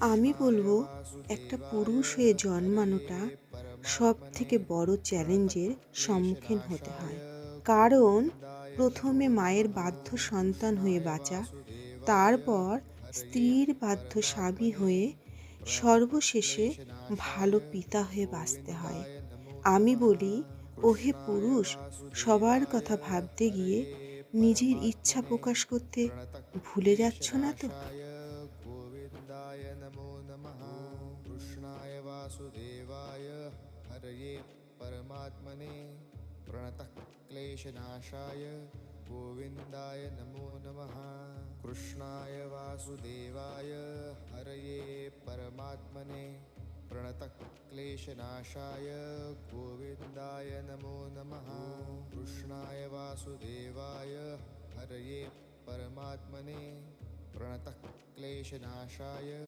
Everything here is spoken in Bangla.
আমি বলবো একটা পুরুষ হয়ে জন্মানোটা সব থেকে বড় চ্যালেঞ্জের সম্মুখীন হতে হয়। কারণ প্রথমে মায়ের বাধ্য সন্তান হয়ে বাঁচা, তারপর স্ত্রীর বাধ্য স্বামী হয়ে, সর্বশেষে ভালো পিতা হয়ে বাঁচতে হয়। আমি বলি, ওহে পুরুষ, সবার কথা ভাবতে গিয়ে নিজের ইচ্ছা প্রকাশ করতে ভুলে যাচ্ছ না তো? गोविन्दाय नमो नमः। कृष्णाय वासुदेवाय हरये परमात्मने प्रणतः क्लेशनाशाय गोविन्दाय नमो नमः। कृष्णाय वासुदेवाय हरये परमात्मने प्रणतः क्लेशनाशाय गोविन्दाय नमो नमः। कृष्णाय वासुदेवाय हरये परमात्मने प्रणतः क्लेशनाशाय